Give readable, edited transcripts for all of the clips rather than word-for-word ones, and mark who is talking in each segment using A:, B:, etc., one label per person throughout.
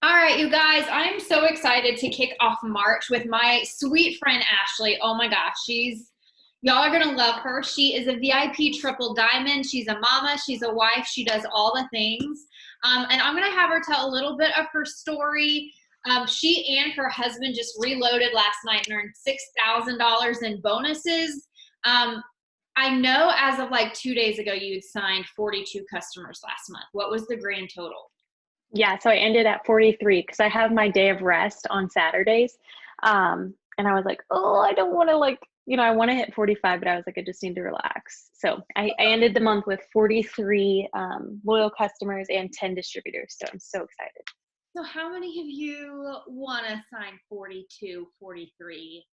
A: All right, you guys, I'm so excited to kick off March with my sweet friend Ashley. Oh my gosh, y'all are gonna love her. She is a VIP triple diamond. She's a mama, she's a wife, she does all the things. And I'm gonna have her tell a little bit of her story. She and her husband just reloaded last night and earned $6,000 in bonuses. Um, I know as of like 2 days ago, you'd signed 42 customers last month. What was the grand total?
B: Yeah, so I ended at 43 because I have my day of rest on Saturdays. And I was like, oh, I don't want to I want to hit 45, but I was like, I just need to relax. So I ended the month with 43 loyal customers and 10 distributors. So I'm so excited.
A: So how many of you want to sign 42, 43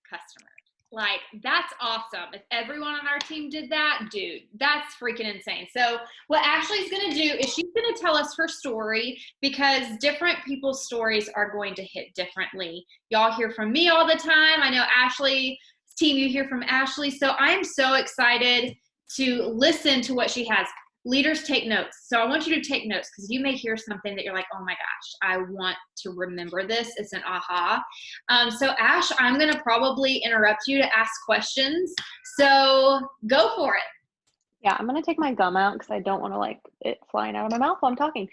A: customers? Like, that's awesome. If everyone on our team did that, dude, that's freaking insane. So what Ashley's going to do is she's going to tell us her story because different people's stories are going to hit differently. Y'all hear from me all the time. I know Ashley's team, you hear from Ashley. So I'm so excited to listen to what she has. Leaders, take notes. So I want you to take notes because you may hear something that you're like, oh my gosh, I want to remember this. It's an aha. So Ash, I'm going to probably interrupt you to ask questions. So go for it.
B: Yeah, I'm gonna take my gum out because I don't want to like it flying out of my mouth while I'm talking.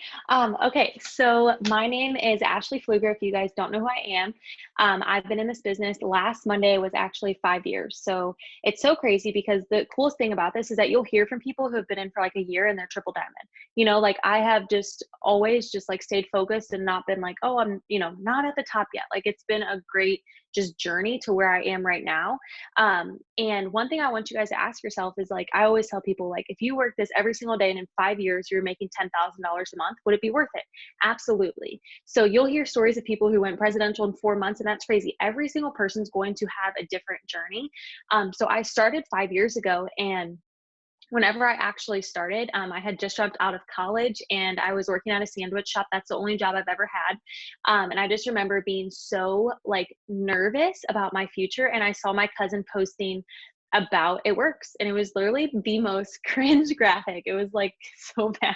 B: Okay, so my name is Ashley Pflueger. If you guys don't know who I am, I've been in this business. Last Monday was actually 5 years. So it's so crazy because the coolest thing about this is that you'll hear from people who have been in for like a year and they're triple diamond. Like I have just always just like stayed focused and not been like, oh, I'm not at the top yet. Like it's been a great just journey to where I am right now. And one thing I want you guys to ask yourself is like, I always tell people, like, if you work this every single day and in 5 years you're making $10,000 a month, would it be worth it? Absolutely. So you'll hear stories of people who went presidential in 4 months, and that's crazy. Every single person's going to have a different journey. So I started 5 years ago, and whenever I actually started, I had just dropped out of college and I was working at a sandwich shop. That's the only job I've ever had. And I just remember being so like nervous about my future. And I saw my cousin posting about it works, and it was literally the most cringe graphic. It was like so bad,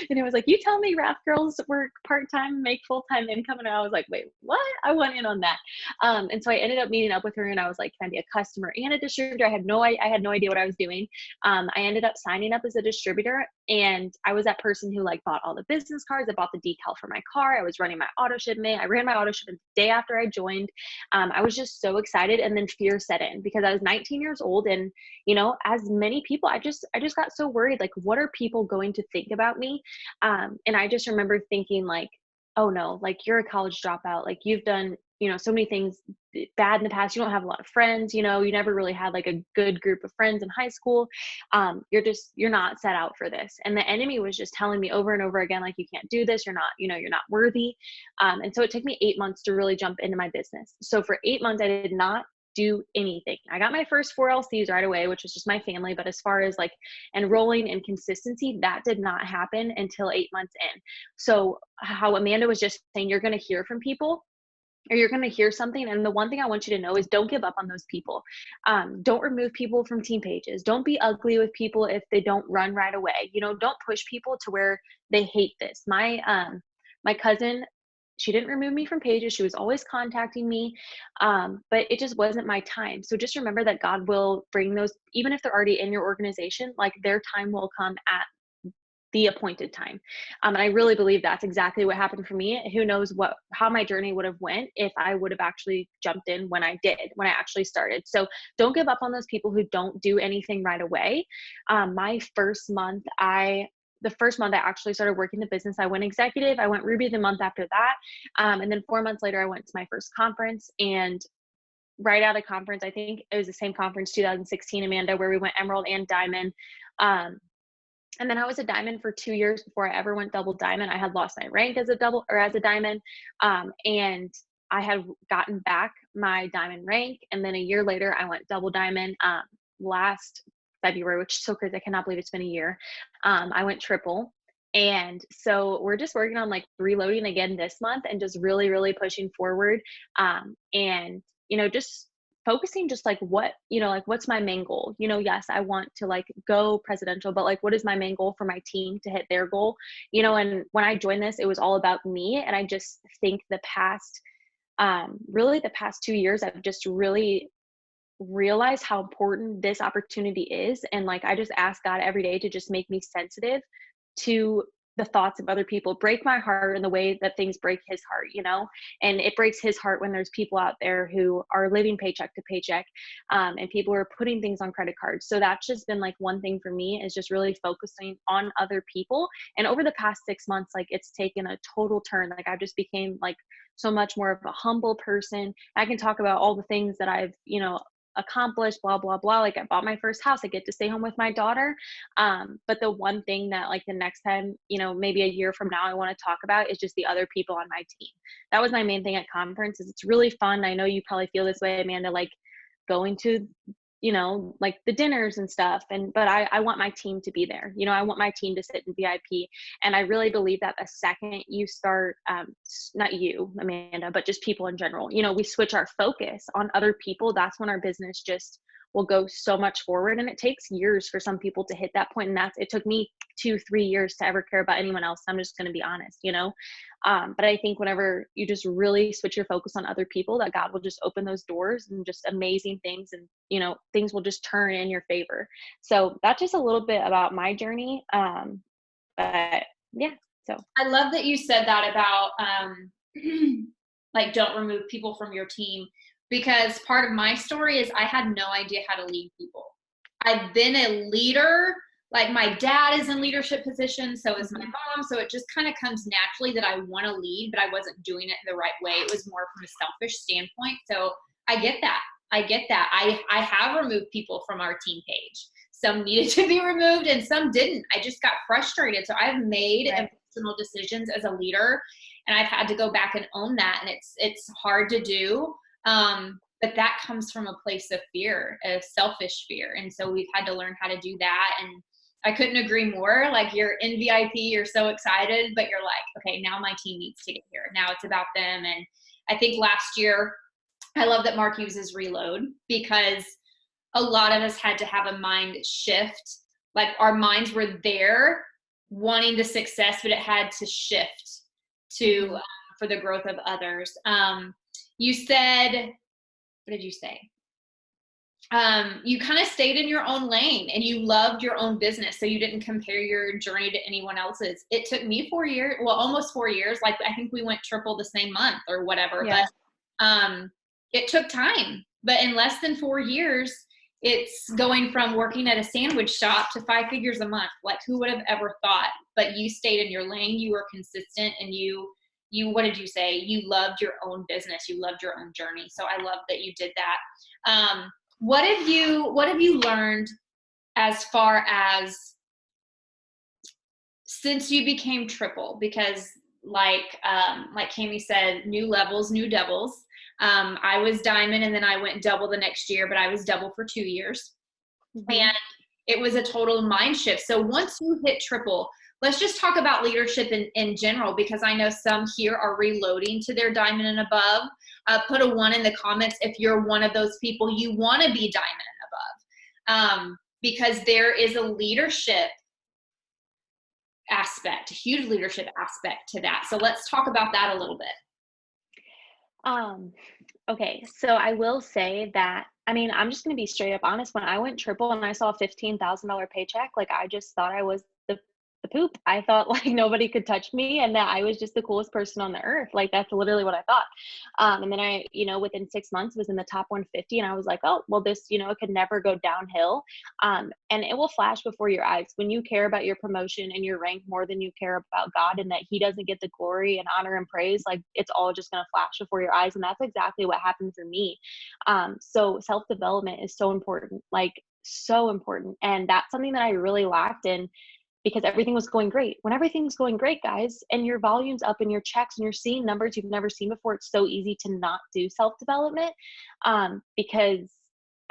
B: and it was like, you tell me rap girls work part-time, make full-time income, and I was like, wait, what? I went in on that. And so I ended up meeting up with her, and I was like, can I be a customer and a distributor? I had no idea what I was doing. I ended up signing up as a distributor, and I was that person who like bought all the business cards. I bought the decal for my car. I was running my auto shipment. I ran my auto shipment the day after I joined. I was just so excited, and then fear set in because I was 19 years old, and as many people, I just got so worried, like, what are people going to think about me? And I just remember thinking like, oh no, like you're a college dropout, like you've done so many things bad in the past. You don't have a lot of friends, you never really had like a good group of friends in high school. You're not set out for this. And the enemy was just telling me over and over again, like, you can't do this. You're not worthy. And so it took me 8 months to really jump into my business. So for 8 months, I did not do anything. I got my first 4 LCs right away, which was just my family. But as far as like enrolling and consistency, that did not happen until 8 months in. So how Amanda was just saying, you're going to hear from people, or you're going to hear something. And the one thing I want you to know is don't give up on those people. Don't remove people from team pages. Don't be ugly with people if they don't run right away. Don't push people to where they hate this. My cousin, she didn't remove me from pages. She was always contacting me. But it just wasn't my time. So just remember that God will bring those, even if they're already in your organization, like their time will come at the appointed time. And I really believe that's exactly what happened for me. Who knows how my journey would have went if I would have actually jumped in when I actually started. So don't give up on those people who don't do anything right away. The first month I actually started working the business, I went executive. I went Ruby the month after that. And then 4 months later, I went to my first conference. And right out of conference, I think it was the same conference, 2016, Amanda, where we went Emerald and Diamond. And then I was a diamond for 2 years before I ever went double diamond. I had lost my rank as a diamond. And I had gotten back my diamond rank. And then a year later, I went double diamond last February, which is so crazy. I cannot believe it's been a year. I went triple. And so we're just working on like reloading again this month and just really, really pushing forward. And just focusing just like what, like what's my main goal? Yes, I want to like go presidential, but like what is my main goal for my team to hit their goal? And when I joined this, it was all about me. And I just think really the past 2 years, I've just really realized how important this opportunity is. And like, I just ask God every day to just make me sensitive to the thoughts of other people, break my heart in the way that things break his heart, and it breaks his heart when there's people out there who are living paycheck to paycheck, and people are putting things on credit cards. So that's just been like one thing for me, is just really focusing on other people. And over the past 6 months, like it's taken a total turn. Like I just became like so much more of a humble person. I can talk about all the things that I've, accomplished, blah, blah, blah. Like I bought my first house. I get to stay home with my daughter. But the one thing that like the next time, maybe a year from now, I want to talk about is just the other people on my team. That was my main thing at conference. Is it's really fun. I know you probably feel this way, Amanda, like going to, like the dinners and stuff. But I want my team to be there. I want my team to sit in VIP. And I really believe that the second you start, not you, Amanda, but just people in general, we switch our focus on other people, that's when our business just will go so much forward. And it takes years for some people to hit that point. And it took me 2-3 years to ever care about anyone else. I'm just going to be honest, but I think whenever you just really switch your focus on other people, that God will just open those doors and just amazing things, and things will just turn in your favor. So that's just a little bit about my journey. But yeah, so
A: I love that you said that about like don't remove people from your team, because part of my story is I had no idea how to lead people. I've been a leader. Like my dad is in leadership positions, so is my mom. So it just kind of comes naturally that I want to lead, but I wasn't doing it the right way. It was more from a selfish standpoint. So I get that. I have removed people from our team page. Some needed to be removed and some didn't. I just got frustrated. So I've made emotional decisions as a leader, and I've had to go back and own that. And it's hard to do. But that comes from a place of fear, a selfish fear. And so we've had to learn how to do that. And I couldn't agree more. Like you're in VIP, you're so excited, but you're like, okay, now my team needs to get here. Now it's about them. And I think last year, I love that Mark uses reload, because a lot of us had to have a mind shift. Like our minds were there wanting the success, but it had to shift to for the growth of others. You said, what did you say? You kind of stayed in your own lane and you loved your own business. So you didn't compare your journey to anyone else's. It took me 4 years, well, almost 4 years. Like I think we went triple the same month or whatever,
B: yeah.
A: But it took time. But in less than 4 years, it's going from working at a sandwich shop to 5 figures a month. Like who would have ever thought? But you stayed in your lane, you were consistent, and you, what did you say? You loved your own business. You loved your own journey. So I love that you did that. What have you learned as far as since you became triple? Because like Cami said, new levels, new devils. I was diamond and then I went double the next year, but I was double for 2 years. And it was a total mind shift. So once you hit triple, let's just talk about leadership in general, because I know some here are reloading to their diamond and above. Put a 1 in the comments if you're one of those people, you want to be diamond and above, because there is a leadership aspect, a huge leadership aspect to that. So let's talk about that a little bit.
B: Okay, so I will say that, I mean, I'm just going to be straight up honest. When I went triple and I saw a $15,000 paycheck, like I just thought I was the poop. I thought like nobody could touch me and that I was just the coolest person on the earth. Like that's literally what I thought. And then I, within 6 months was in the top 150 and I was like, oh, well this, it could never go downhill. And it will flash before your eyes when you care about your promotion and your rank more than you care about God, and that he doesn't get the glory and honor and praise. Like it's all just going to flash before your eyes. And that's exactly what happened for me. So self-development is so important, like so important. And that's something that I really lacked in, because everything was going great. When everything's going great, guys, and your volume's up and your checks and you're seeing numbers you've never seen before, it's so easy to not do self-development, because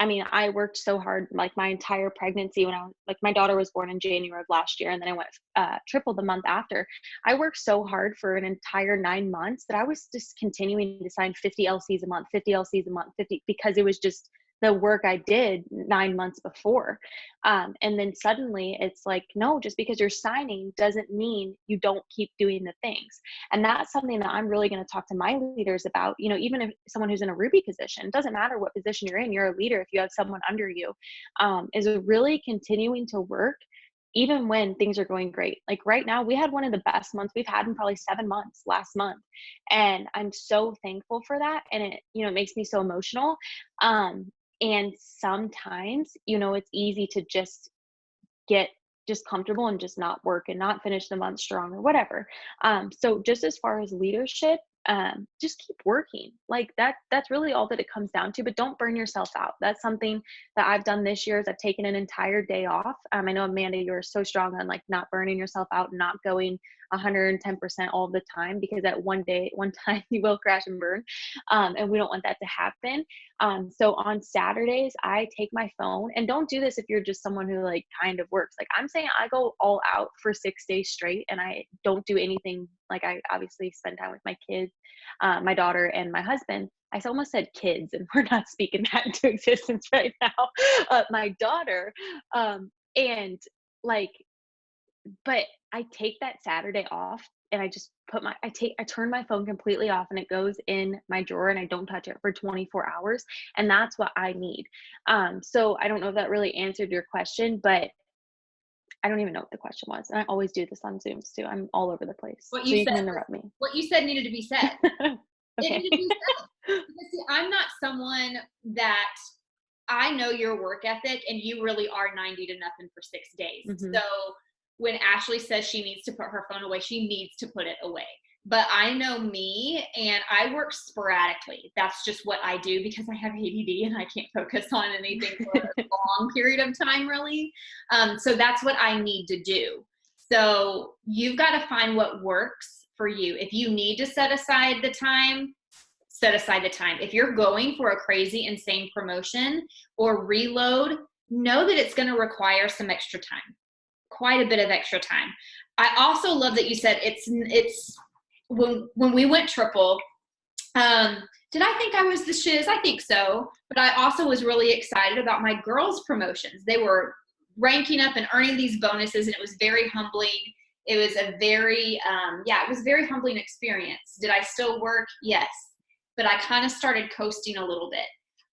B: I mean, I worked so hard, like my entire pregnancy when I was like, my daughter was born in January of last year, and then I went triple the month after. I worked so hard for an entire 9 months that I was just continuing to sign 50 LCs a month, 50 LCs a month, 50, because it was just the work I did 9 months before. And then suddenly it's like, no, just because you're signing doesn't mean you don't keep doing the things. And that's something that I'm really going to talk to my leaders about. You know, even if someone who's in a Ruby position, it doesn't matter what position you're a leader if you have someone under you, is really continuing to work even when things are going great. Like right now, we had one of the best months we've had in probably 7 months last month. And I'm so thankful for that. And it, you know, it makes me so emotional. And sometimes, you know, it's easy to just get just comfortable and just not work and not finish the month strong or whatever. So just as far as leadership, just keep working. Like that's really all that it comes down to, but don't burn yourself out. That's something that I've done this year is I've taken an entire day off. I know Amanda, you're so strong on like not burning yourself out and not going 110% all the time, because at one time you will crash and burn. And we don't want that to happen. So on Saturdays, I take my phone, and don't do this if you're just someone who like kind of works. Like I'm saying, I go all out for 6 days straight and I don't do anything. Like I obviously spend time with my kids, my daughter and my husband. I almost said kids, and we're not speaking that into existence right now. My daughter, and like, but I take that Saturday off and I just I turn my phone completely off and it goes in my drawer and I don't touch it for 24 hours. And that's what I need. So I don't know if that really answered your question, but I don't even know what the question was. And I always do this on Zooms too. I'm all over the place.
A: What
B: So
A: you
B: you can
A: said,
B: interrupt me.
A: what you said needed to be said. It
B: Okay.
A: needed to be said. Because see, I'm not someone that, I know your work ethic and you really are 90 to nothing for 6 days.
B: Hmm.
A: So when Ashley says she needs to put her phone away, she needs to put it away. But I know me and I work sporadically. That's just what I do because I have ADD and I can't focus on anything for a long period of time, really. So that's what I need to do. So you've got to find what works for you. If you need to set aside the time, set aside the time. If you're going for a crazy, insane promotion or reload, know that it's going to require some extra time, quite a bit of extra time. I also love that you said it's when we went triple. Did I think I was the shiz? I think so. But I also was really excited about my girls' promotions. They were ranking up and earning these bonuses, and it was very humbling. It was a very, it was a very humbling experience. Did I still work? Yes. But I kind of started coasting a little bit.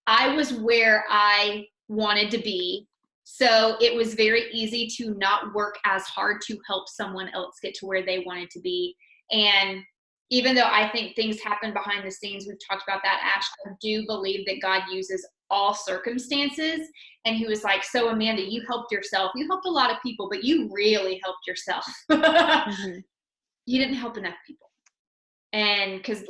A: I was where I wanted to be. So it was very easy to not work as hard to help someone else get to where they wanted to be. And even though I think things happen behind the scenes, we've talked about that, Ash, I do believe that God uses all circumstances. And he was like, so Amanda, you helped yourself. You helped a lot of people, but you really helped yourself.
B: Mm-hmm.
A: You didn't help enough people. And because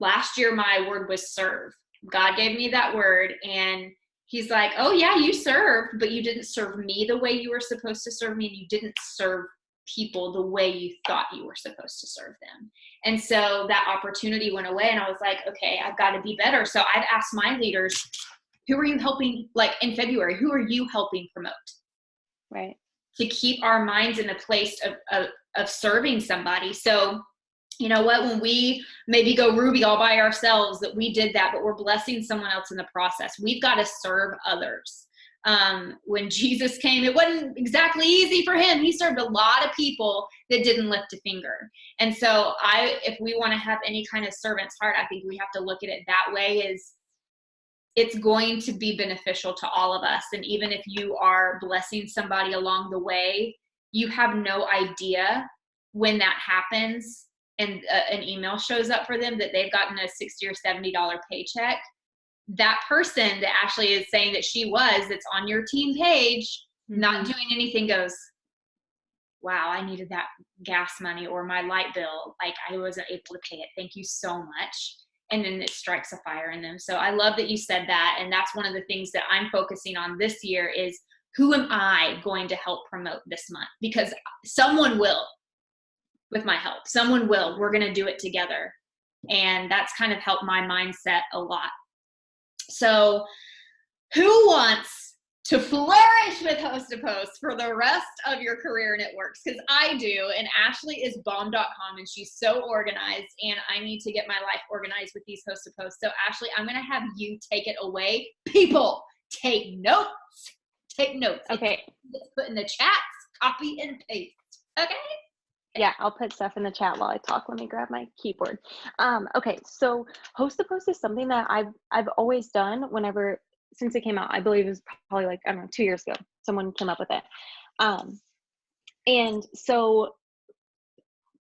A: last year my word was serve. God gave me that word, and he's like, oh yeah, you served, but you didn't serve me the way you were supposed to serve me, and you didn't serve people the way you thought you were supposed to serve them. And so that opportunity went away, and I was like, okay, I've got to be better. So I've asked my leaders, who are you helping, like in February, who are you helping promote?
B: Right.
A: To keep our minds in a place of serving somebody. So you know what, when we maybe go Ruby all by ourselves, that we did that, but we're blessing someone else in the process. We've got to serve others. When Jesus came, it wasn't exactly easy for him. He served a lot of people that didn't lift a finger. And so if we want to have any kind of servant's heart, I think we have to look at it that way, is it's going to be beneficial to all of us. And even if you are blessing somebody along the way, you have no idea when that happens and an email shows up for them that they've gotten a $60 or $70 paycheck. That person that Ashley is saying that she was, that's on your team page, not doing anything, goes, wow, I needed that gas money or my light bill. Like I wasn't able to pay it. Thank you so much. And then it strikes a fire in them. So I love that you said that. And that's one of the things that I'm focusing on this year is, who am I going to help promote this month? Because someone will. With my help, someone will. We're going to do it together. And that's kind of helped my mindset a lot. So Who wants to flourish with host to post for the rest of your career and it works? Because I do, and Ashley is bomb.com and she's so organized, and I need to get my life organized with these host to posts. So Ashley, I'm going to have you take it away. People, take notes. Take notes.
B: Okay.
A: It's put in the chats, copy and paste. Okay?
B: Yeah, I'll put stuff in the chat while I talk. Let me grab my keyboard. Okay, so host to post is something that I've always done whenever, since it came out. I believe it was probably like, I don't know, 2 years ago. Someone came up with it. And so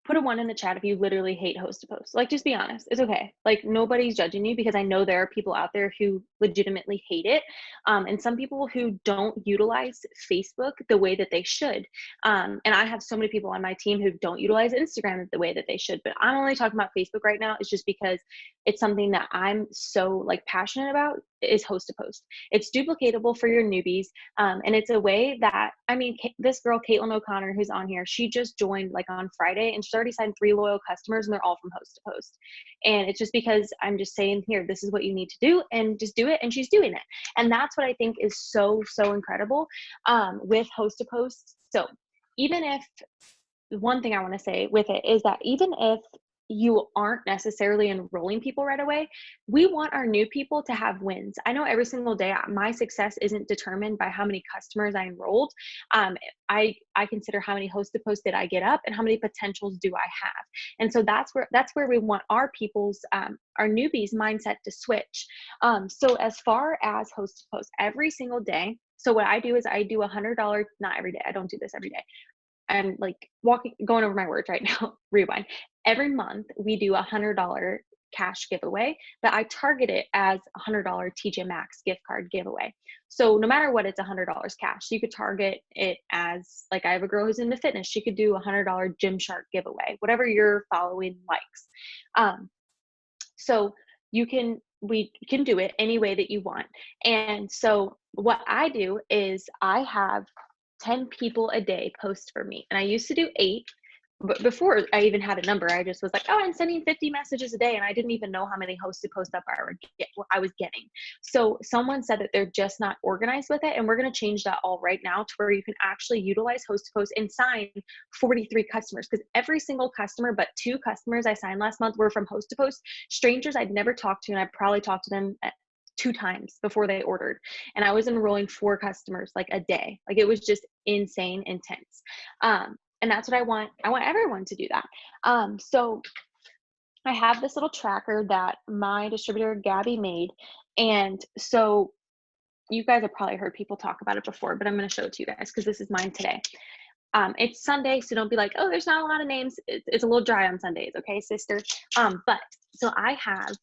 B: put a 1 in the chat if you literally hate host to post. Like, just be honest. It's okay. Like, nobody's judging you, because I know there are people out there who legitimately hate it. And some people who don't utilize Facebook the way that they should. And I have so many people on my team who don't utilize Instagram the way that they should. But I'm only talking about Facebook right now. It's just because it's something that I'm so like passionate about, is host to post. It's duplicatable for your newbies. And it's a way that, I mean, this girl, Caitlin O'Connor, who's on here, she just joined like on Friday, and she's already signed 3 loyal customers, and they're all from host to post. And it's just because I'm just saying, here, this is what you need to do, and just do it. And she's doing it. And that's what I think is so, so incredible with host to post. So even if, one thing I want to say with it is that even if you aren't necessarily enrolling people right away, we want our new people to have wins. I know every single day my success isn't determined by how many customers I enrolled. I consider how many host to post did I get up, and how many potentials do I have. And so that's where we want our people's our newbies mindset to switch. So as far as host to post, every single day. So what I do is I do $100, not every day. I don't do this every day. I'm like going over my words right now. Rewind. Every month we do $100 cash giveaway, but I target it as $100 TJ Maxx gift card giveaway. So no matter what, it's $100 cash. You could target it as, like, I have a girl who's into fitness. She could do $100 Gymshark giveaway, whatever your following likes. So we can do it any way that you want. And so what I do is I have 10 people a day post for me. And I used to do 8, but before I even had a number, I just was like, oh, I'm sending 50 messages a day. And I didn't even know how many hosts to post up I was getting. So someone said that they're just not organized with it. And we're going to change that all right now to where you can actually utilize host to post and sign 43 customers. Because every single customer, but 2 customers I signed last month were from host to post, strangers I'd never talked to. And I probably talked to them 2 times before they ordered. And I was enrolling 4 customers like a day. Like, it was just insane intense. And that's what I want. I want everyone to do that. So I have this little tracker that my distributor Gabby made. And so you guys have probably heard people talk about it before, but I'm going to show it to you guys because this is mine today. It's Sunday, so don't be like, oh, there's not a lot of names. It's a little dry on Sundays. Okay, sister. But so I have,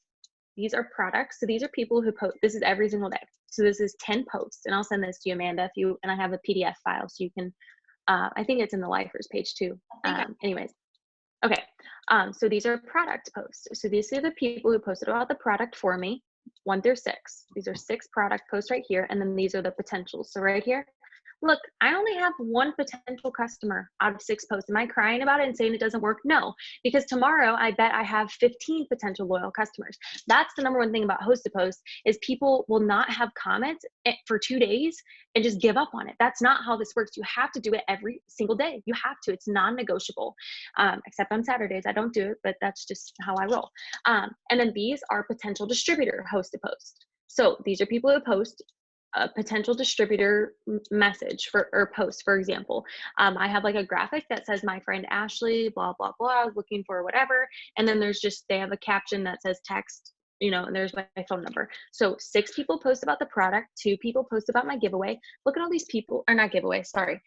B: these are products. So these are people who post. This is every single day. So this is 10 posts, and I'll send this to you, Amanda, and I have a PDF file so you can, I think it's in the lifers page too. Anyways. Okay. So these are product posts. So these are the people who posted about the product for me, 1 through 6. These are 6 product posts right here. And then these are the potentials. So right here, look, I only have 1 potential customer out of 6 posts. Am I crying about it and saying it doesn't work? No, because tomorrow I bet I have 15 potential loyal customers. That's the number one thing about host to post, is people will not have comments for 2 days and just give up on it. That's not how this works. You have to do it every single day. You have to. It's non-negotiable. Except on Saturdays, I don't do it, but that's just how I roll. And then these are potential distributor host to post. So these are people who post a potential distributor message or post, for example. I have like a graphic that says, my friend Ashley, blah, blah, blah, looking for whatever. And then there's just, they have a caption that says text, and there's my phone number. So 6 people post about the product, 2 people post about my giveaway. Look at all these people, or not giveaway, sorry.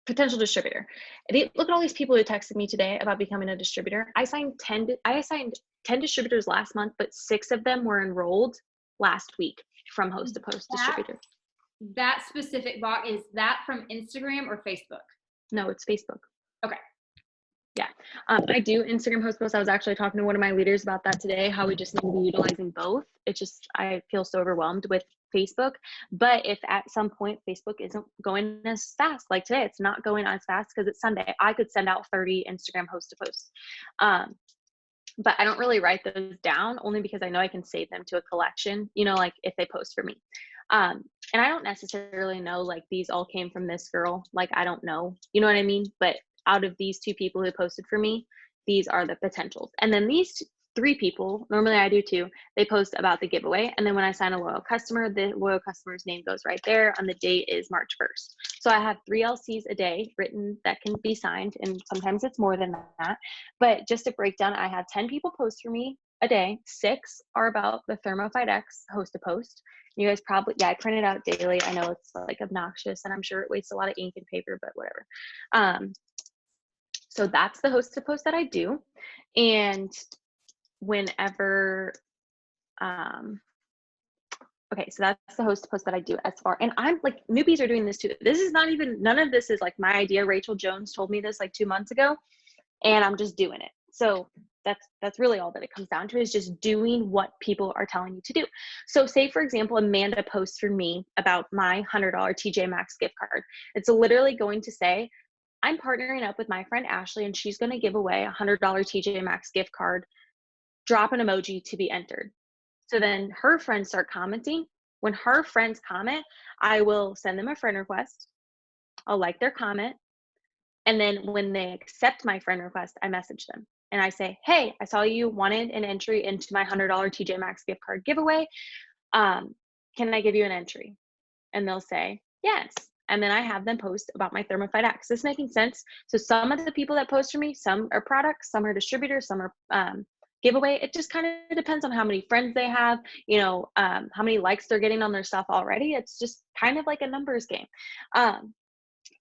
B: Potential distributor. Look at all these people who texted me today about becoming a distributor. I assigned 10 distributors last month, but 6 of them were enrolled last week from host to post distributor.
A: That specific bot, is that from Instagram or Facebook?
B: No, it's Facebook.
A: Okay.
B: Yeah. I do Instagram host posts. I was actually talking to one of my leaders about that today, how we just need to be utilizing both. It's just, I feel so overwhelmed with Facebook. But if at some point Facebook isn't going as fast, like today, it's not going as fast because it's Sunday, I could send out 30 Instagram host to posts. but I don't really write those down only because I know I can save them to a collection, you know, like if they post for me. And I don't necessarily know like these all came from this girl. Like I don't know, you know what I mean? But out of these 2 people who posted for me, these are the potentials. And then these 3 people, normally I do too, they post about the giveaway. And then when I sign a loyal customer, the loyal customer's name goes right there, and the date is March 1st. So I have 3 LCs a day written that can be signed, and sometimes it's more than that. But just to break down, I have 10 people post for me a day. 6 are about the Thermophyte X host to post. You guys probably, yeah, I print it out daily. I know it's like obnoxious and I'm sure it wastes a lot of ink and paper, but whatever. So that's the host to post that I do. And whenever, okay, so that's the host to post that I do as far, and I'm like, newbies are doing this too. This is not even, none of this is like my idea. Rachel Jones told me this like 2 months ago, and I'm just doing it. So that's really all that it comes down to, is just doing what people are telling you to do. So say, for example, Amanda posts for me about my $100 TJ Maxx gift card. It's literally going to say, I'm partnering up with my friend Ashley, and she's going to give away a $100 TJ Maxx gift card. Drop an emoji to be entered. So then her friends start commenting. When her friends comment, I will send them a friend request. I'll like their comment. And then when they accept my friend request, I message them and I say, hey, I saw you wanted an entry into my $100 TJ Maxx gift card giveaway. Can I give you an entry? And they'll say, yes. And then I have them post about my Thermophyte X. Is this making sense? So some of the people that post for me, some are products, some are distributors, some are giveaway. It just kind of depends on how many friends they have, you know, how many likes they're getting on their stuff already. It's just kind of like a numbers game.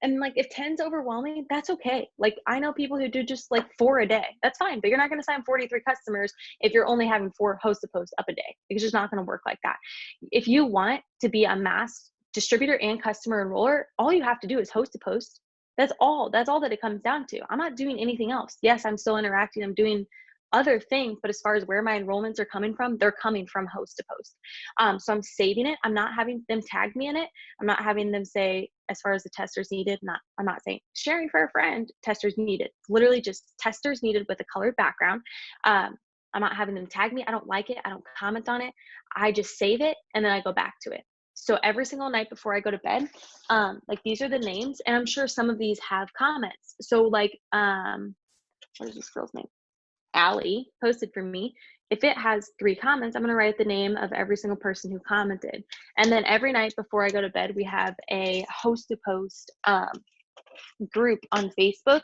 B: And like, if 10's overwhelming, that's okay. Like, I know people who do just like 4 a day. That's fine, but you're not going to sign 43 customers if you're only having 4 host to post up a day. It's just not going to work like that. If you want to be a mass distributor and customer enroller, all you have to do is host to post. That's all that it comes down to. I'm not doing anything else. Yes, I'm still interacting. I'm doing other things, but as far as where my enrollments are coming from, they're coming from host to post. So I'm saving it. I'm not having them tag me in it. I'm not having them say, as far as the testers needed, I'm not saying sharing for a friend, testers needed. It's literally just testers needed with a colored background. I'm not having them tag me. I don't like it. I don't comment on it. I just save it and then I go back to it. So every single night before I go to bed, like, these are the names, and I'm sure some of these have comments. So like, what is this girl's name? Allie posted for me. If it has 3 comments, I'm going to write the name of every single person who commented. And then every night before I go to bed, we have a host to post group on Facebook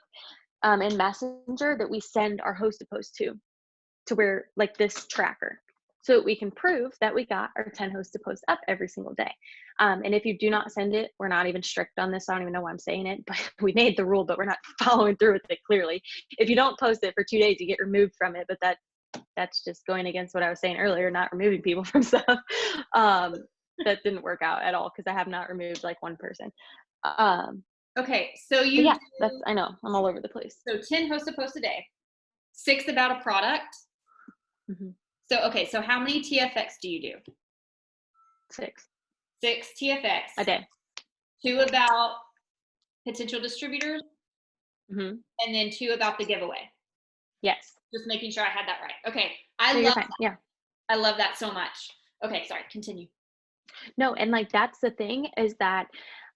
B: and Messenger that we send our host to post to where, like, this tracker, so we can prove that we got our 10 hosts to post up every single day. And if you do not send it, we're not even strict on this. I don't even know why I'm saying it, but we made the rule, but we're not following through with it clearly. If you don't post it for 2 days, you get removed from it, but that's just going against what I was saying earlier, not removing people from stuff. That didn't work out at all, because I have not removed like one person.
A: Okay, so you
B: I know I'm all over the place.
A: So 10 hosts to post a day, 6 about a product.
B: Mm-hmm.
A: So, okay, so how many TFX do you do?
B: 6
A: TFX
B: a day.
A: 2 about potential distributors,
B: mm-hmm.
A: and then 2 about the giveaway.
B: Yes.
A: Just making sure I had that right. Okay, I love that.
B: Yeah.
A: I love that so much. Okay, sorry, continue.
B: No, and like, that's the thing, is that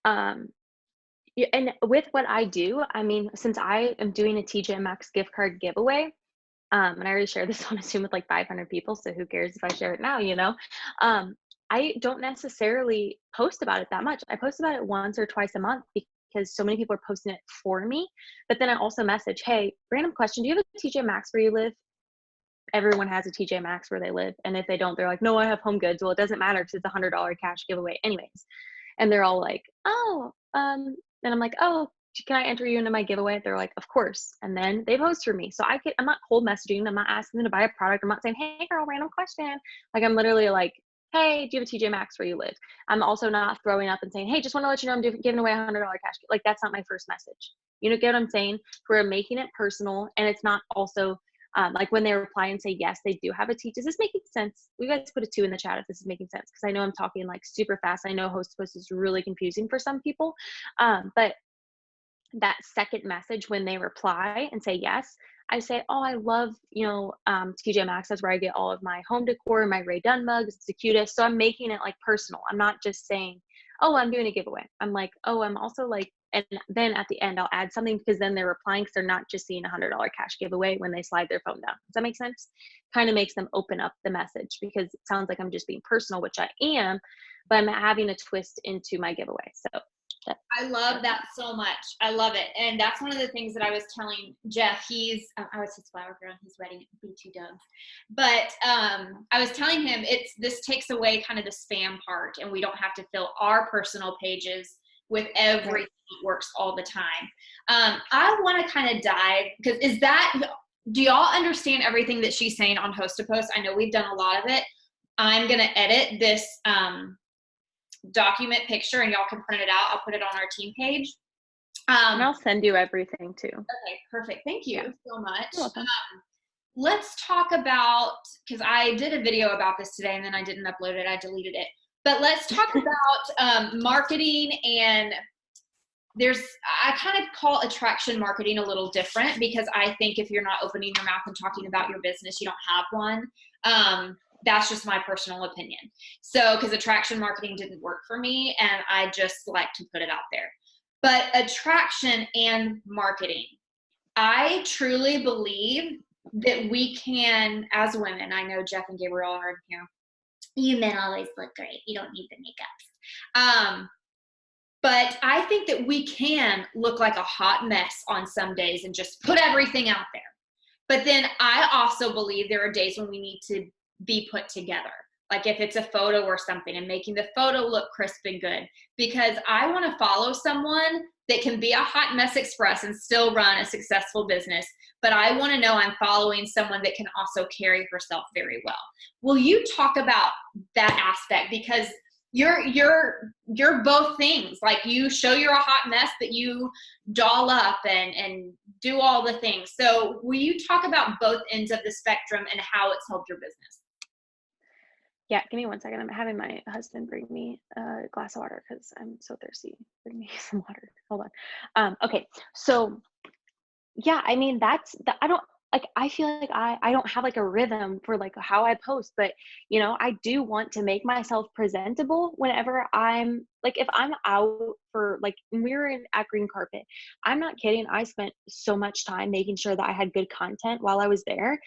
B: and with what I do, I mean, since I am doing a TJ Maxx gift card giveaway, and I already shared this on a Zoom with like 500 people, so who cares if I share it now, you know? I don't necessarily post about it that much. I post about it once or twice a month because so many people are posting it for me. But then I also message, hey, random question, do you have a TJ Maxx where you live? Everyone has a TJ Maxx where they live. And if they don't, they're like, no, I have Home Goods. Well, it doesn't matter because it's a $100 cash giveaway anyways. And they're all like, oh, and I'm like, oh, can I enter you into my giveaway? They're like, of course. And then they post for me. So I'm not cold messaging. I'm not asking them to buy a product. I'm not saying, hey girl, random question. Like, I'm literally like, hey, do you have a TJ Maxx where you live? I'm also not throwing up and saying, hey, just want to let you know I'm giving away $100 cash. Like, that's not my first message. You know, get what I'm saying? We're making it personal, and it's not also like when they reply and say, yes, they do have a T. Does this making sense? You guys put a 2 in the chat if this is making sense, because I know I'm talking like super fast. I know host to post is really confusing for some people. But that second message, when they reply and say yes, I say, oh, I love, TJ Maxx. That's where I get all of my home decor, my Ray Dunn mugs. It's the cutest. So I'm making it like personal. I'm not just saying, oh, I'm doing a giveaway. I'm like, oh, I'm also like, and then at the end I'll add something, because then they're replying, because they're not just seeing $100 cash giveaway when they slide their phone down. Does that make sense? Kind of makes them open up the message, because it sounds like I'm just being personal, which I am, but I'm having a twist into my giveaway. So
A: I love that so much. I love it. And that's one of the things that I was telling Jeff. I was his flower girl. He's wedding B2 Doves. But I was telling him this takes away kind of the spam part, and we don't have to fill our personal pages with everything that works all the time. I want to kind of dive, because do y'all understand everything that she's saying on Host to Post? I know we've done a lot of it. I'm going to edit this document picture, and y'all can print it out. I'll put it on our team page.
B: And I'll send you everything too.
A: Okay, perfect. Thank you so much.
B: You're welcome.
A: Let's talk about, because I did a video about this today and then I didn't upload it. I deleted it. But let's talk about marketing. And I kind of call attraction marketing a little different, because I think if you're not opening your mouth and talking about your business, you don't have one. That's just my personal opinion. So, because attraction marketing didn't work for me, and I just like to put it out there. But attraction and marketing, I truly believe that we can, as women, I know Jeff and Gabriel are in here, you men always look great. You don't need the makeup. But I think that we can look like a hot mess on some days and just put everything out there. But then I also believe there are days when we need to be put together. Like if it's a photo or something, and making the photo look crisp and good, because I want to follow someone that can be a hot mess express and still run a successful business. But I want to know I'm following someone that can also carry herself very well. Will you talk about that aspect? Because you're both things. Like, you show you're a hot mess, but you doll up and do all the things. So will you talk about both ends of the spectrum and how it's helped your business?
B: Yeah, give me 1 second. I'm having my husband bring me a glass of water because I'm so thirsty. Bring me some water. Hold on. Okay, so yeah, I mean, I don't, like, I feel like I don't have like a rhythm for like how I post, but I do want to make myself presentable whenever I'm like, if I'm out for, like, when we were at Green Carpet, I'm not kidding, I spent so much time making sure that I had good content while I was there,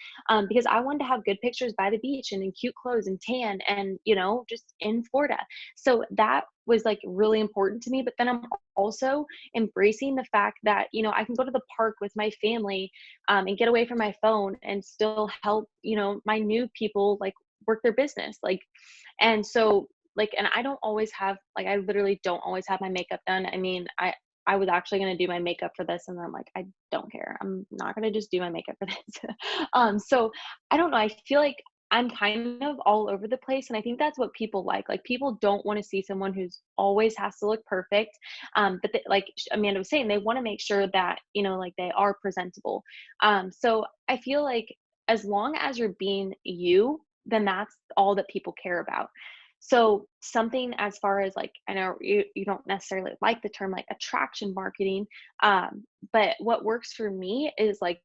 B: because I wanted to have good pictures by the beach and in cute clothes and tan and just in Florida. So that was like really important to me. But then I'm also embracing the fact that I can go to the park with my family, and get away from my phone and still help my new people like work their business, like. And so, like, and I don't always have, like, I literally don't always have my makeup done. I mean, I was actually going to do my makeup for this, and then I'm like, I don't care, I'm not going to just do my makeup for this. So I don't know, I feel like I'm kind of all over the place, and I think that's what people like people don't want to see someone who's always has to look perfect, but like Amanda was saying, they want to make sure that like they are presentable. So I feel like as long as you're being you, then that's all that people care about. So something as far as, like, I know you don't necessarily like the term like attraction marketing, but what works for me is like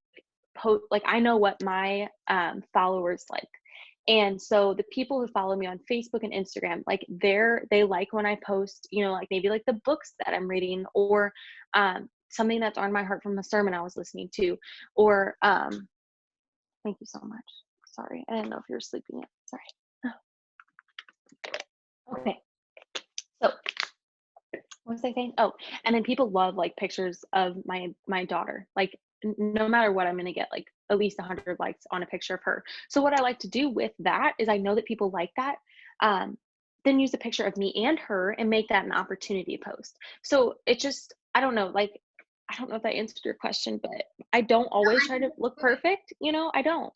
B: like I know what my followers like. And so the people who follow me on Facebook and Instagram, like they like when I post, like maybe like the books that I'm reading, or something that's on my heart from a sermon I was listening to, or thank you so much. Sorry, I didn't know if you were sleeping yet. Sorry. Okay. So what was I saying? Oh, and then people love like pictures of my daughter. Like no matter what, I'm gonna get like at least 100 likes on a picture of her. So what I like to do with that is, I know that people like that. Then use a picture of me and her and make that an opportunity post. So it just, I don't know, like, I don't know if that answered your question, but I don't always try to look perfect. I don't.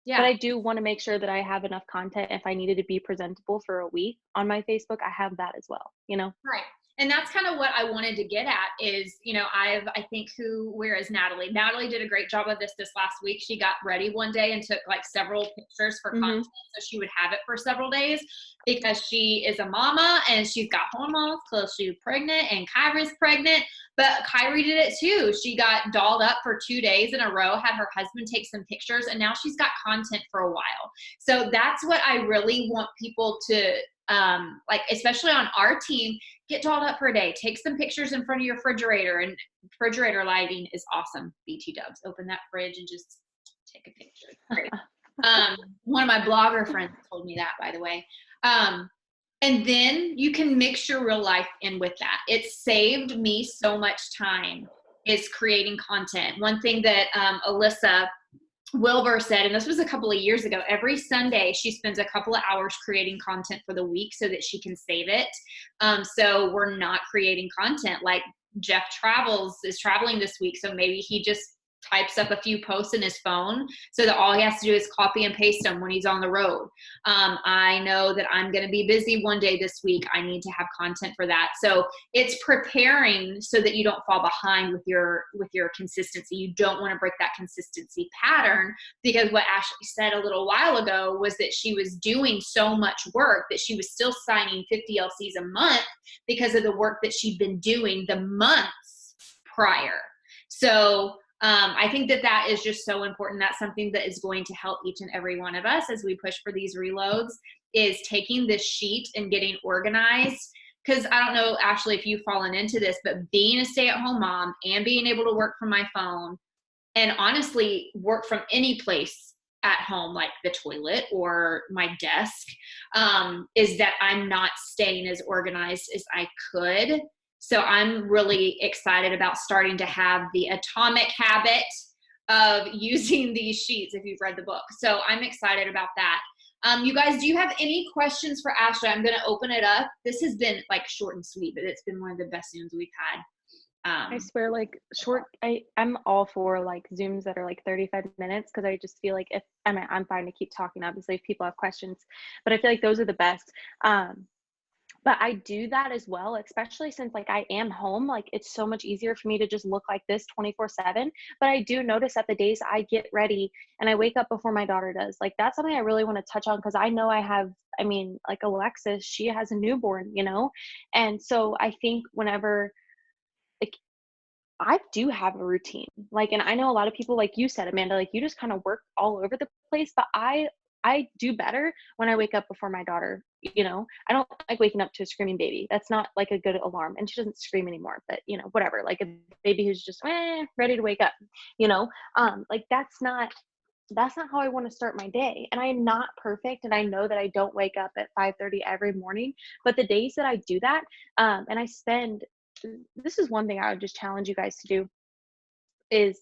B: Yeah. But I do want to make sure that I have enough content. If I needed to be presentable for a week on my Facebook, I have that as well,
A: Right. And that's kind of what I wanted to get at is, you know, I think where is Natalie? Natalie did a great job of this last week. She got ready one day and took like several pictures for content. So she would have it for several days because she is a mama and she's got hormones because she's pregnant and Kyra's pregnant. But Kyrie did it too. She got dolled up for 2 days in a row, had her husband take some pictures, and now she's got content for a while. So that's what I really want people to, like, especially on our team, get dolled up for a day. Take some pictures in front of your refrigerator, and refrigerator lighting is awesome. BT dubs. Open that fridge and just take a picture. Great. One of my blogger friends told me that, by the way. And then you can mix your real life in with that. It saved me so much time is creating content. One thing that Alyssa Wilbur said, and this was a couple of years ago, every Sunday she spends a couple of hours creating content for the week so that she can save it. So we're not creating content. Like Jeff is traveling this week, so maybe he just types up a few posts in his phone so that all he has to do is copy and paste them when he's on the road. I know that I'm going to be busy one day this week. I need to have content for that. So it's preparing so that you don't fall behind with your consistency. You don't want to break that consistency pattern, because what Ashley said a little while ago was that she was doing so much work that she was still signing 50 LCs a month because of the work that she'd been doing the months prior. So I think that is just so important. That's something that is going to help each and every one of us as we push for these reloads, is taking this sheet and getting organized. Because I don't know, Ashley, if you've fallen into this, but being a stay-at-home mom and being able to work from my phone and honestly work from any place at home, like the toilet or my desk, is that I'm not staying as organized as I could. So I'm really excited about starting to have the atomic habit of using these sheets, if you've read the book. So I'm excited about that. You guys, do you have any questions for Ashley? I'm going to open it up. This has been like short and sweet, but it's been one of the best Zooms we've had.
B: I swear, like I'm all for like Zooms that are like 35 minutes, because I just feel like I'm fine to keep talking, obviously, if people have questions, but I feel like those are the best. But I do that as well, especially since like I am home. Like it's so much easier for me to just look like this 24/7. But I do notice that the days I get ready and I wake up before my daughter does, like that's something I really want to touch on, because I know like Alexis, she has a newborn, and so I think whenever, like, I do have a routine, like, and I know a lot of people, like you said, Amanda, like you just kind of work all over the place, but I do better when I wake up before my daughter. I don't like waking up to a screaming baby. That's not like a good alarm. And she doesn't scream anymore, but whatever, like a baby who's just ready to wake up, like that's not how I want to start my day. And I'm not perfect. And I know that I don't wake up at 5:30 every morning, but the days that I do that, and this is one thing I would just challenge you guys to do, is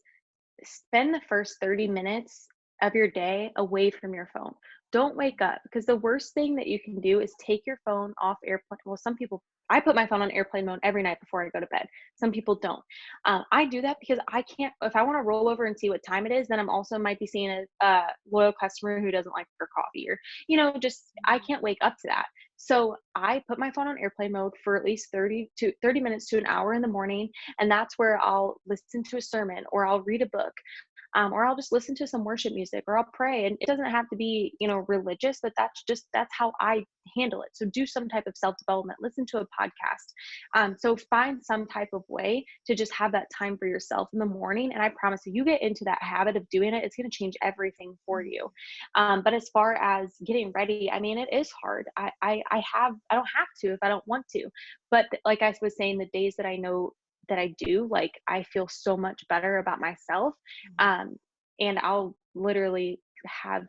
B: spend the first 30 minutes of your day away from your phone. Don't wake up, because the worst thing that you can do is take your phone off airplane. Well, some people, I put my phone on airplane mode every night before I go to bed. Some people don't. I do that because I can't, if I want to roll over and see what time it is, then I'm also might be seeing a loyal customer who doesn't like her coffee, or, just, I can't wake up to that. So I put my phone on airplane mode for at least 30 minutes to an hour in the morning. And that's where I'll listen to a sermon, or I'll read a book, or I'll just listen to some worship music, or I'll pray. And it doesn't have to be, religious, but that's how I handle it. So do some type of self-development, listen to a podcast. So find some type of way to just have that time for yourself in the morning. And I promise you get into that habit of doing it, it's going to change everything for you. But as far as getting ready, I mean, it is hard. I don't have to if I don't want to, but like I was saying, the days that I know that I do, like I feel so much better about myself. And I'll literally have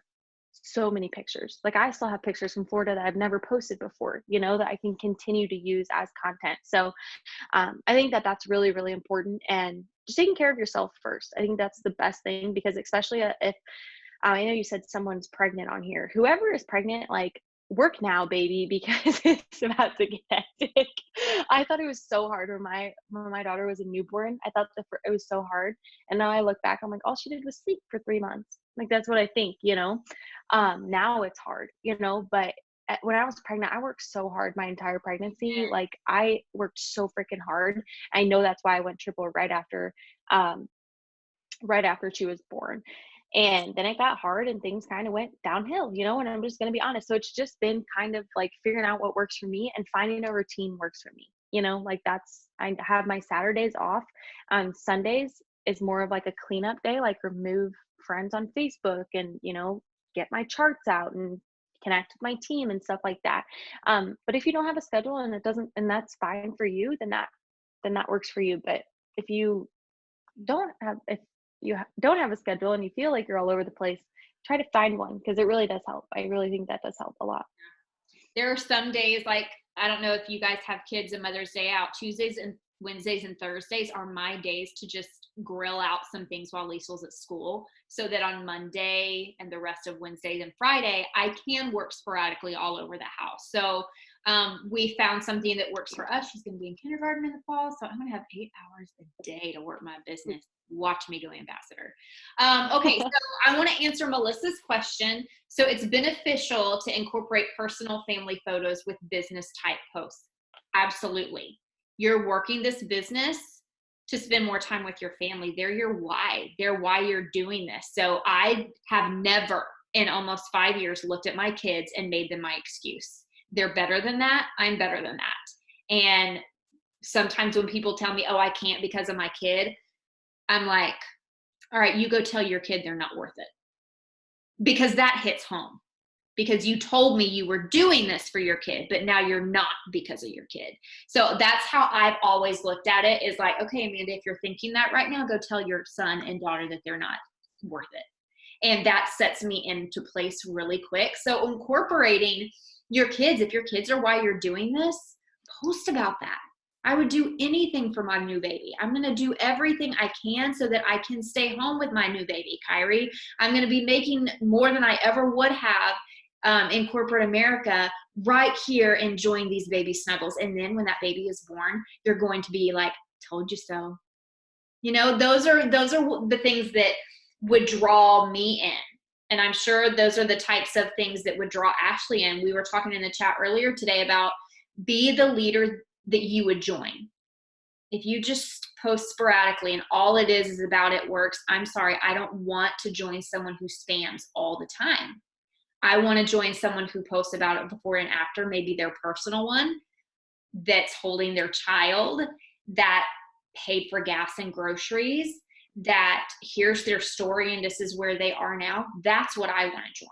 B: so many pictures. Like I still have pictures from Florida that I've never posted before, that I can continue to use as content. So I think that that's really, really important, and just taking care of yourself first. I think that's the best thing, because especially if I know you said someone's pregnant on here, whoever is pregnant, like work now, baby, because it's about to get hectic. I thought it was so hard when my daughter was a newborn. I thought it was so hard. And now I look back, I'm like, all she did was sleep for 3 months. Like, that's what I think, now it's hard, but when I was pregnant, I worked so hard my entire pregnancy. Like I worked so freaking hard. I know that's why I went triple um, right after she was born. And then it got hard and things kind of went downhill, and I'm just going to be honest. So it's just been kind of like figuring out what works for me and finding a routine works for me. Like I have my Saturdays off. On Sundays is more of like a cleanup day, like remove friends on Facebook and, get my charts out and connect with my team and stuff like that. But if you don't have a schedule and it doesn't, and that's fine for you, then that works for you. But if you if don't have a schedule and you feel like you're all over the place, try to find one because it really does help. I really think that does help a lot.
A: There are some days, like, I don't know if you guys have kids and Mother's Day out, Tuesdays and Wednesdays and Thursdays are my days to just grill out some things while Liesl's at school, so that on Monday and the rest of Wednesday and Friday, I can work sporadically all over the house. So we found something that works for us. She's going to be in kindergarten in the fall, so I'm going to have 8 hours a day to work my business. Watch me go ambassador. Okay, so I want to answer Melissa's question. So it's beneficial to incorporate personal family photos with business type posts. Absolutely. You're working this business to spend more time with your family. They're your why. They're why you're doing this. So I have never in almost 5 years looked at my kids and made them my excuse. They're better than that. I'm better than that. And sometimes when people tell me, oh, I can't because of my kid, I'm like, all right, you go tell your kid they're not worth it. Because that hits home. Because you told me you were doing this for your kid, but now you're not because of your kid. So that's how I've always looked at it, is like, okay, Amanda, if you're thinking that right now, go tell your son and daughter that they're not worth it. And that sets me into place really quick. So incorporating your kids, if your kids are why you're doing this, post about that. I would do anything for my new baby. I'm going to do everything I can so that I can stay home with my new baby, Kyrie. I'm going to be making more than I ever would have in corporate America right here, enjoying these baby snuggles. And then when that baby is born, you're going to be like, told you so. Those are the things that would draw me in. And I'm sure those are the types of things that would draw Ashley in. We were talking in the chat earlier today about be the leader that you would join. If you just post sporadically and all it is about it works, I'm sorry, I don't want to join someone who spams all the time. I want to join someone who posts about it before and after, maybe their personal one, that's holding their child, that paid for gas and groceries, that here's their story and this is where they are now. That's what I want to join.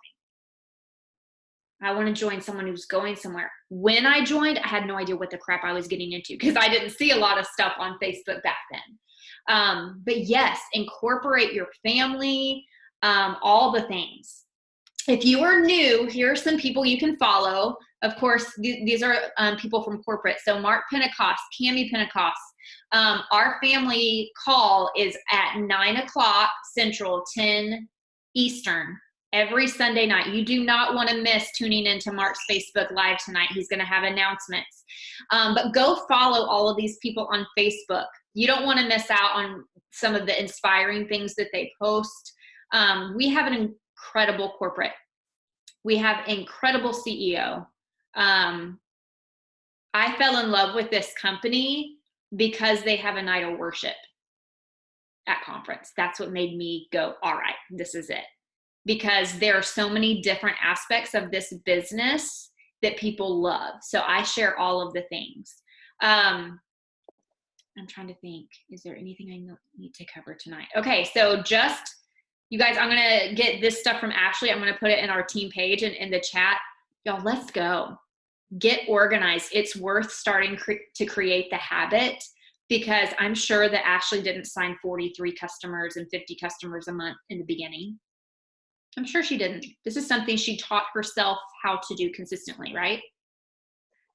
A: I want to join someone who's going somewhere. When I joined, I had no idea what the crap I was getting into because I didn't see a lot of stuff on Facebook back then. But yes, incorporate your family, all the things. If you are new, here are some people you can follow. Of course, these are people from corporate. So Mark Pentecost, Cami Pentecost. Our family call is at 9 o'clock Central, 10 Eastern, every Sunday night. You do not want to miss tuning into Mark's Facebook Live tonight. He's going to have announcements. But go follow all of these people on Facebook. You don't want to miss out on some of the inspiring things that they post. We have an incredible corporate. We have incredible CEO. I fell in love with this company because they have a night of worship at conference. That's what made me go, all right, this is it. Because there are so many different aspects of this business that people love. So I share all of the things. I'm trying to think, is there anything I need to cover tonight? Okay, so just, you guys, I'm going to get this stuff from Ashley. I'm going to put it in our team page and in the chat. Y'all, let's go. Get organized. It's worth starting to create the habit, because I'm sure that Ashley didn't sign 43 customers and 50 customers a month in the beginning. I'm sure she didn't. This is something she taught herself how to do consistently, right?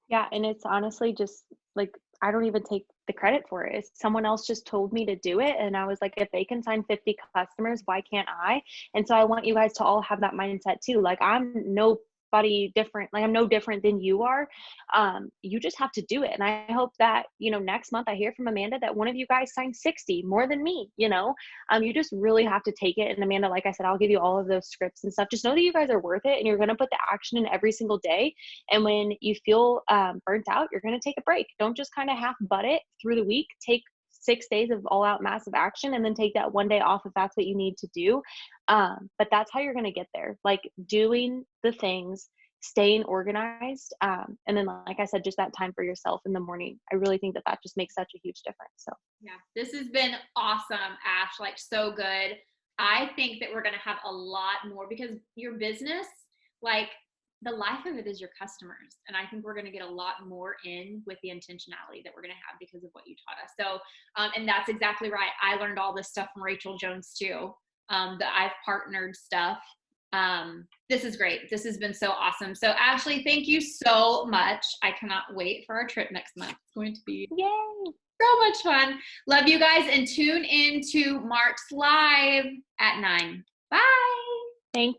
B: Yeah, and it's honestly just like, I don't even take the credit for it. It's someone else just told me to do it. And I was like, if they can sign 50 customers, why can't I? And so I want you guys to all have that mindset too. Like, I'm no nobody different. Like, I'm no different than you are. You just have to do it. And I hope that, next month I hear from Amanda that one of you guys signed 60 more than me, you just really have to take it. And Amanda, like I said, I'll give you all of those scripts and stuff. Just know that you guys are worth it, and you're going to put the action in every single day. And when you feel burnt out, you're going to take a break. Don't just kind of half butt it through the week. Take 6 days of all out massive action, and then take that one day off if that's what you need to do. But that's how you're going to get there. Like, doing the things, staying organized. And then, like I said, just that time for yourself in the morning. I really think that just makes such a huge difference. So
A: yeah, this has been awesome, Ash, like so good. I think that we're going to have a lot more, because your business, like, the life of it is your customers. And I think we're going to get a lot more in with the intentionality that we're going to have because of what you taught us. So, and that's exactly right. I learned all this stuff from Rachel Jones too, the I've partnered stuff. This is great. This has been so awesome. So Ashley, thank you so much. I cannot wait for our trip next month. It's going to be
B: yay!
A: So much fun. Love you guys, and tune in to Mark's Live at 9. Bye.
B: Thank